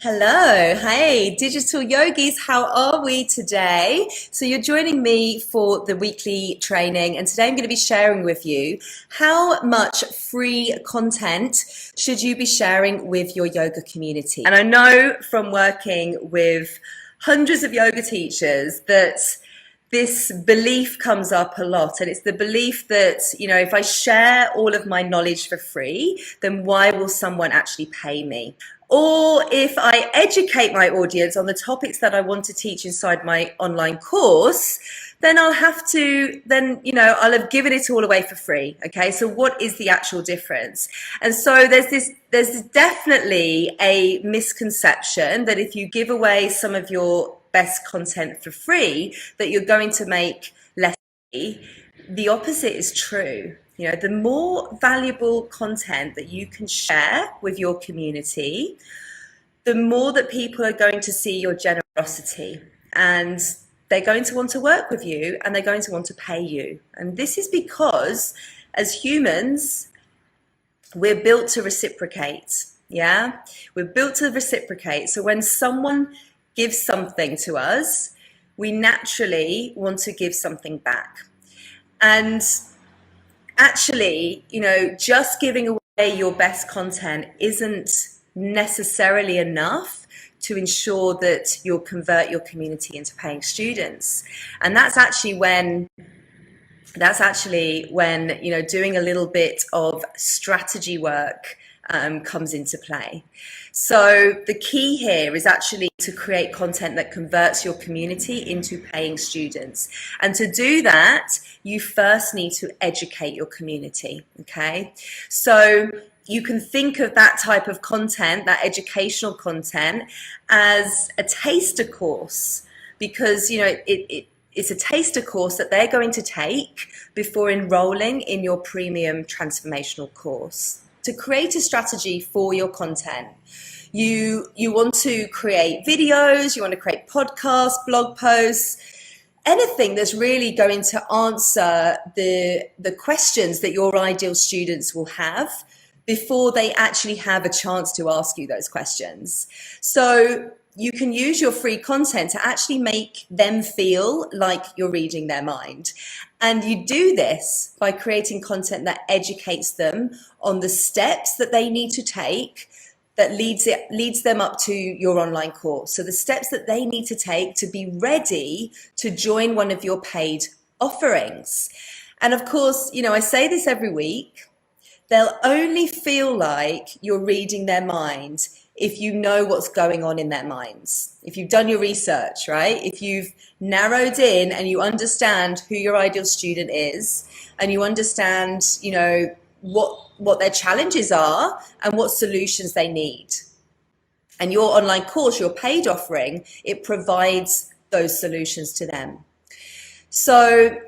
Hello, hey, digital yogis, how are we today? So you're joining me for the weekly training, and today I'm going to be sharing with you how much free content should you be sharing with your yoga community. And I know from working with hundreds of yoga teachers that this belief comes up a lot, and it's the belief that, if I share all of my knowledge for free, then why will someone actually pay me? Or if I educate my audience on the topics that I want to teach inside my online course, then I'll have I'll have given it all away for free. Okay, so what is the actual difference? And so there's definitely a misconception that if you give away some of your best content for free, that you're going to make less money. The opposite is true. The more valuable content that you can share with your community, the more that people are going to see your generosity, and they're going to want to work with you, and they're going to want to pay you. And this is because as humans, we're built to reciprocate. Yeah, we're built to reciprocate. So when someone gives something to us, we naturally want to give something back. And actually, just giving away your best content isn't necessarily enough to ensure that you'll convert your community into paying students. And that's actually when doing a little bit of strategy work comes into play. So the key here is actually to create content that converts your community into paying students. And to do that, you first need to educate your community, okay? So you can think of that type of content, that educational content, as a taster course, because, it's a taster course that they're going to take before enrolling in your premium transformational course. To create a strategy for your content, you want to create videos, you want to create podcasts, blog posts, anything that's really going to answer the questions that your ideal students will have before they actually have a chance to ask you those questions. So you can use your free content to actually make them feel like you're reading their mind. And you do this by creating content that educates them on the steps that they need to take that leads them up to your online course. So the steps that they need to take to be ready to join one of your paid offerings. And of course, I say this every week, they'll only feel like you're reading their mind if you know what's going on in their minds, if you've done your research, right? If you've narrowed in and you understand who your ideal student is, and you understand, what their challenges are and what solutions they need. And your online course, your paid offering, it provides those solutions to them. So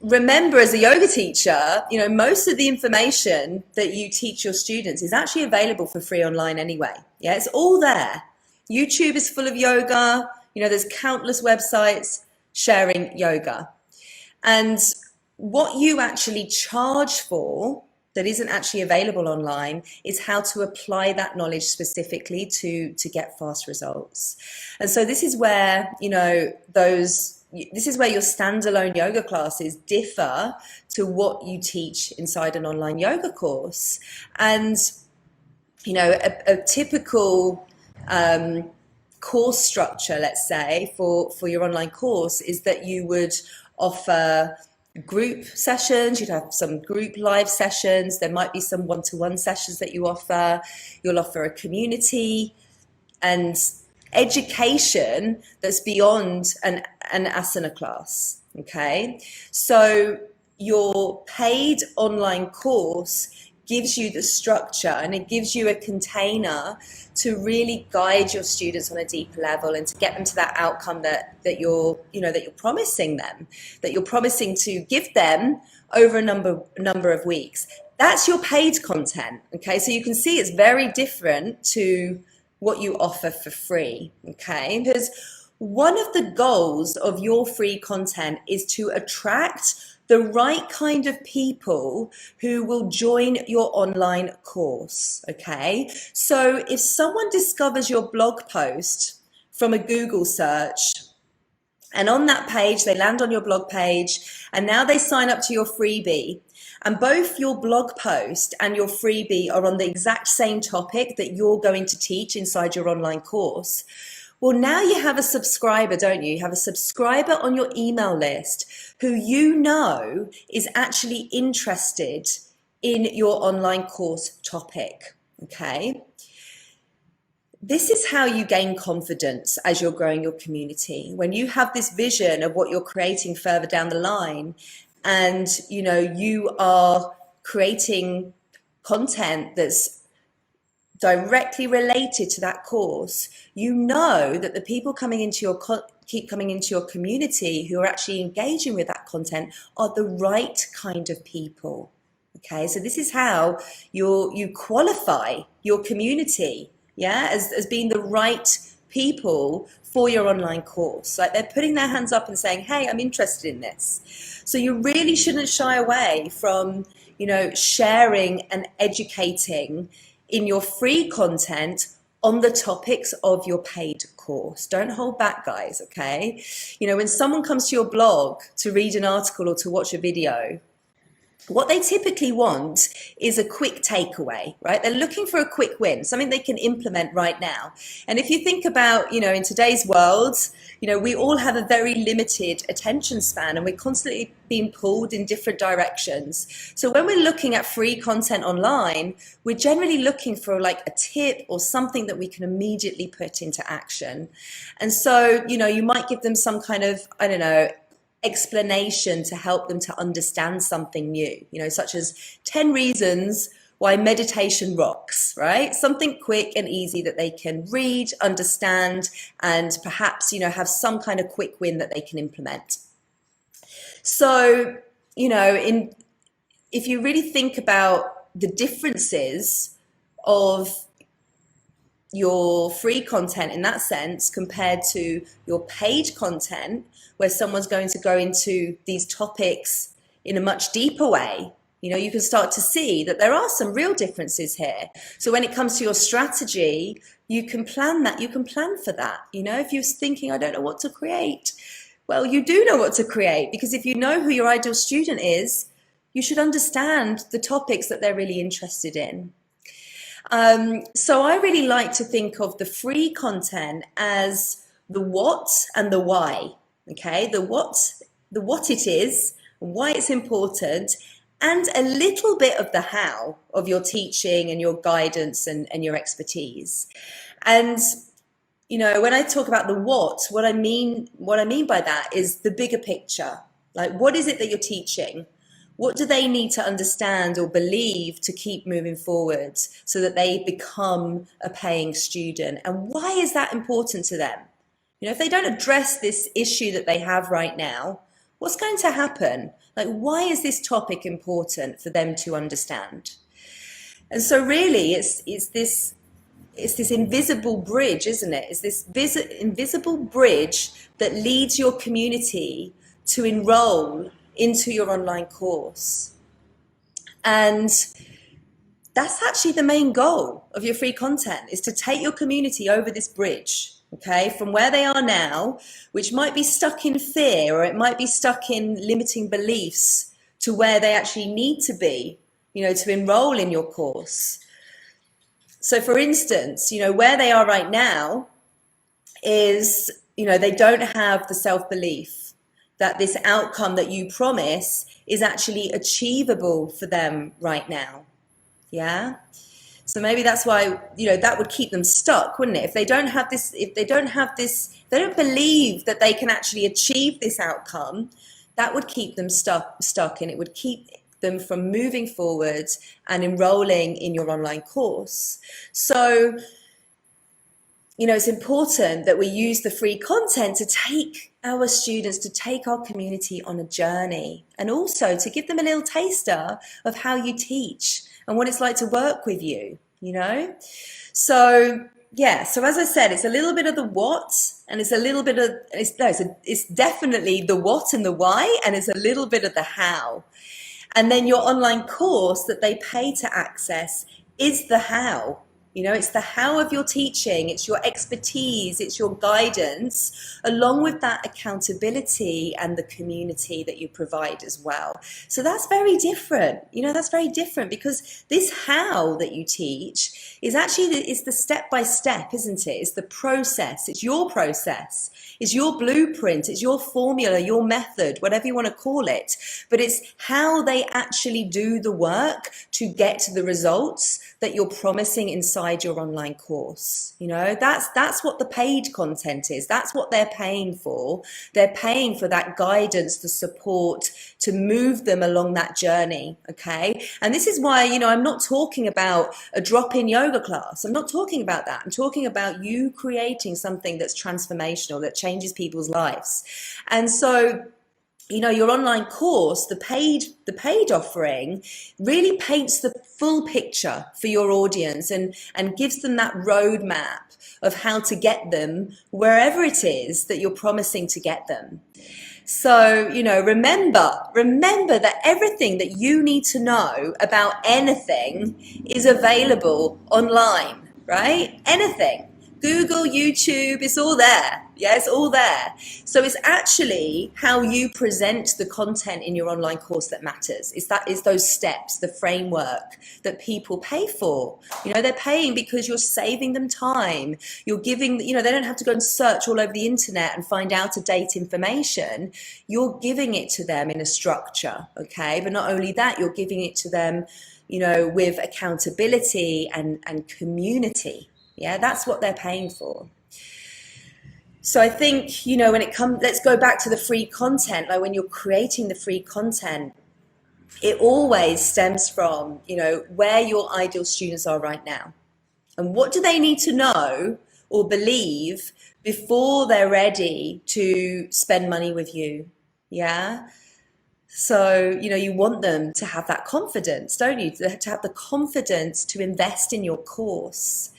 remember, as a yoga teacher, most of the information that you teach your students is actually available for free online anyway. Yeah, it's all there. YouTube is full of yoga. There's countless websites sharing yoga. And what you actually charge for that isn't actually available online is how to apply that knowledge specifically to get fast results. And so this is where, this is where your standalone yoga classes differ to what you teach inside an online yoga course. And, a typical course structure, let's say, for your online course is that you would offer group sessions, you'd have some group live sessions, there might be some one-to-one sessions that you offer, you'll offer a community and education that's beyond an asana class, okay? So your paid online course gives you the structure, and it gives you a container to really guide your students on a deeper level and to get them to that outcome that you're promising them, that you're promising to give them over a number of weeks. That's your paid content, okay? So you can see it's very different to what you offer for free, okay? Because one of the goals of your free content is to attract the right kind of people who will join your online course, okay? So if someone discovers your blog post from a Google search, and on that page, they land on your blog page, and now they sign up to your freebie. And both your blog post and your freebie are on the exact same topic that you're going to teach inside your online course. Well, now you have a subscriber, don't you? You have a subscriber on your email list who you know is actually interested in your online course topic, okay? This is how you gain confidence as you're growing your community. When you have this vision of what you're creating further down the line, and you are creating content that's directly related to that course, you know that the people keep coming into your community who are actually engaging with that content are the right kind of people. Okay, so this is how you qualify your community, as being the right people for your online course. Like, they're putting their hands up and saying, hey, I'm interested in this. So you really shouldn't shy away from, sharing and educating in your free content on the topics of your paid course. Don't hold back, guys, okay? When someone comes to your blog to read an article or to watch a video, what they typically want is a quick takeaway, right? They're looking for a quick win, something they can implement right now. And if you think about, in today's world, we all have a very limited attention span, and we're constantly being pulled in different directions. So when we're looking at free content online, we're generally looking for like a tip or something that we can immediately put into action. And so, you might give them some kind of, explanation to help them to understand something new, such as 10 reasons why meditation rocks, right? Something quick and easy that they can read, understand, and perhaps, have some kind of quick win that they can implement. So, if you really think about the differences of your free content in that sense compared to your paid content, where someone's going to go into these topics in a much deeper way, you can start to see that there are some real differences here. So when it comes to your strategy, you can plan that, you can plan for that. If you're thinking, I don't know what to create, well, you do know what to create, because if you know who your ideal student is, you should understand the topics that they're really interested in. So I really like to think of the free content as the what and the why. Okay, the what it is, why it's important, and a little bit of the how of your teaching and your guidance and your expertise. And when I talk about the what I mean by that is the bigger picture. Like, what is it that you're teaching? What do they need to understand or believe to keep moving forward so that they become a paying student? And why is that important to them? If they don't address this issue that they have right now, what's going to happen? Like, why is this topic important for them to understand? And so really, it's this invisible bridge, isn't it? It's this invisible bridge that leads your community to enroll into your online course. And that's actually the main goal of your free content, is to take your community over this bridge, okay, from where they are now, which might be stuck in fear, or it might be stuck in limiting beliefs, to where they actually need to be, to enroll in your course. So for instance, where they are right now is, they don't have the self-belief that this outcome that you promise is actually achievable for them right now. Yeah. So maybe that's why, that would keep them stuck, wouldn't it? If they don't believe that they can actually achieve this outcome, that would keep them stuck, and it would keep them from moving forward and enrolling in your online course. So, it's important that we use the free content to take our students, to take our community on a journey, and also to give them a little taster of how you teach and what it's like to work with you, So yeah, so as I said, it's a little bit of the what, and it's a little bit of, it's definitely the what and the why, and it's a little bit of the how. And then your online course that they pay to access is the how. You know, it's the how of your teaching, it's your expertise, it's your guidance, along with that accountability and the community that you provide as well. So that's very different. You know, that's very different, because this how that you teach is actually it's the step by step, isn't it? It's the process. It's your process. It's your blueprint. It's your formula, your method, whatever you want to call it. But it's how they actually do the work to get to the results that you're promising inside your online course. You know, that's what the paid content is. That's what they're paying for. They're paying for that guidance, the support to move them along that journey. Okay. And this is why, you know, I'm not talking about a drop-in yoga class. I'm not talking about that. I'm talking about you creating something that's transformational, that changes people's lives. And so, you know, your online course, the paid offering really paints the full picture for your audience, and gives them that roadmap of how to get them wherever it is that you're promising to get them. So, you know, remember that everything that you need to know about anything is available online, right? Anything. Google, YouTube, it's all there. Yeah, it's all there. So it's actually how you present the content in your online course that matters. It's those steps, the framework that people pay for. You know, they're paying because you're saving them time. You're giving, you know, they don't have to go and search all over the internet and find out to date information. You're giving it to them in a structure, okay? But not only that, you're giving it to them, you know, with accountability and community. Yeah, that's what they're paying for. So I think, you know, when it comes, let's go back to the free content. Like when you're creating the free content, it always stems from, you know, where your ideal students are right now. And what do they need to know or believe before they're ready to spend money with you? Yeah. So, you know, you want them to have that confidence, don't you? To have the confidence to invest in your course.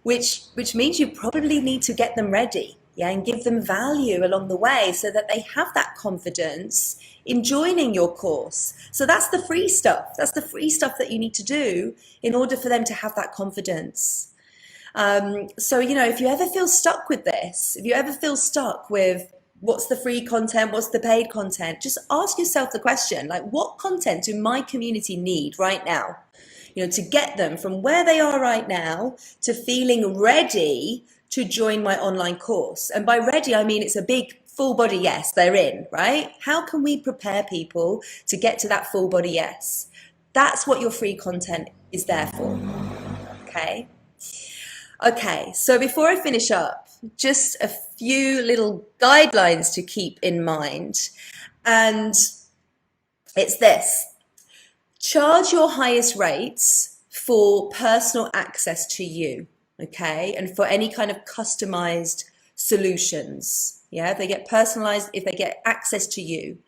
Which means you probably need to get them ready, yeah, and give them value along the way so that they have that confidence in joining your course. So that's the free stuff. That's the free stuff that you need to do in order for them to have that confidence. So, you know, if you ever feel stuck with this, if you ever feel stuck with what's the free content, what's the paid content, just ask yourself the question, like, what content do my community need right now? You know, to get them from where they are right now to feeling ready to join my online course. And by ready, I mean it's a big full body yes, they're in, right? How can we prepare people to get to that full body yes? That's what your free content is there for, okay? Okay, so before I finish up, just a few little guidelines to keep in mind. And it's this. Charge your highest rates for personal access to you, okay? And for any kind of customized solutions, yeah? If they get personalized, if they get access to you.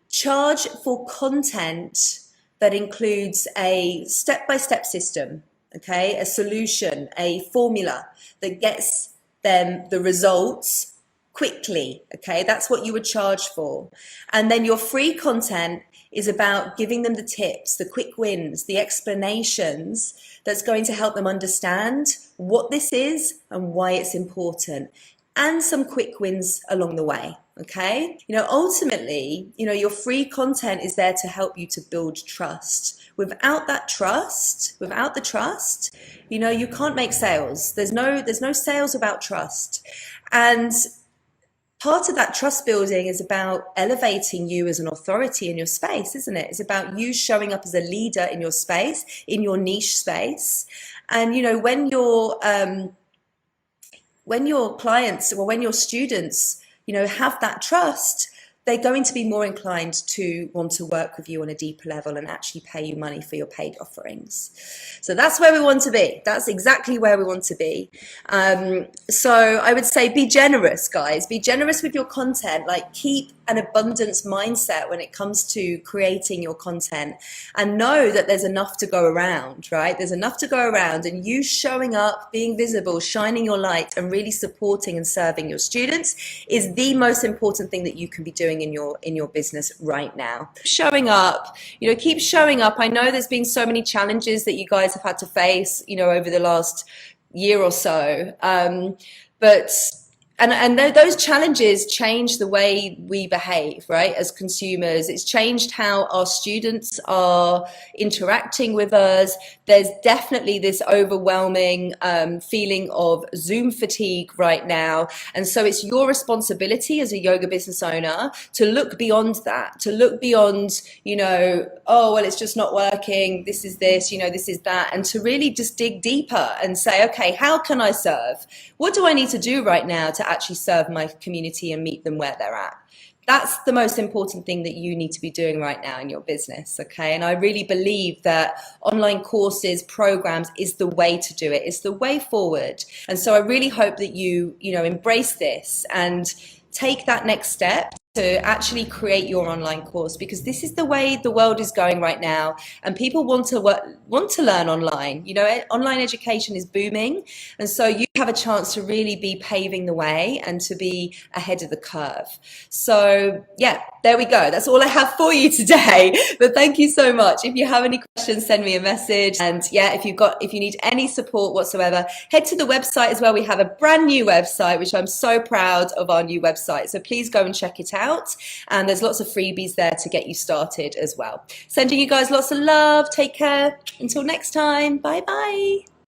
Charge for content that includes a step-by-step system, okay? A solution, a formula that gets them the results quickly, okay? That's what you would charge for. And then your free content is about giving them the tips, the quick wins, the explanations that's going to help them understand what this is and why it's important, and some quick wins along the way, okay? You know, ultimately, you know, your free content is there to help you to build trust. Without that trust, without the trust, you know, you can't make sales. There's no sales without trust. And part of that trust building is about elevating you as an authority in your space, isn't it? It's about you showing up as a leader in your space, in your niche space. And, you know, when your clients or when your students, you know, have that trust, they're going to be more inclined to want to work with you on a deeper level and actually pay you money for your paid offerings. So that's where we want to be. That's exactly where we want to be. So I would say be generous, guys. Be generous with your content. Like keep an abundance mindset when it comes to creating your content, and know that there's enough to go around, right? There's enough to go around, and you showing up, being visible, shining your light, and really supporting and serving your students is the most important thing that you can be doing in your business right now. Showing up, keep showing up. I know there's been so many challenges that you guys have had to face, over the last year or so, but those challenges change the way we behave, right, as consumers. It's changed how our students are interacting with us. There's definitely this overwhelming feeling of Zoom fatigue right now. And so it's your responsibility as a yoga business owner to look beyond that, to look beyond, oh, well, it's just not working. This is this, this is that. And to really just dig deeper and say, okay, how can I serve? What do I need to do right now to actually serve my community and meet them where they're at? That's the most important thing that you need to be doing right now in your business, okay? And I really believe that online courses, programs is the way to do it. It's the way forward. And so I really hope that you embrace this and take that next step to actually create your online course, because this is the way the world is going right now, and people want to learn online. Online education is booming, and so you have a chance to really be paving the way and to be ahead of the curve. So yeah, there we go. That's all I have for you today. But thank you so much. If you have any questions, send me a message. And yeah, if you need any support whatsoever, head to the website as well. We have a brand new website, which I'm so proud of, our new website. So please go and check it out. And there's lots of freebies there to get you started as well. Sending you guys lots of love. Take care. Until next time. Bye bye.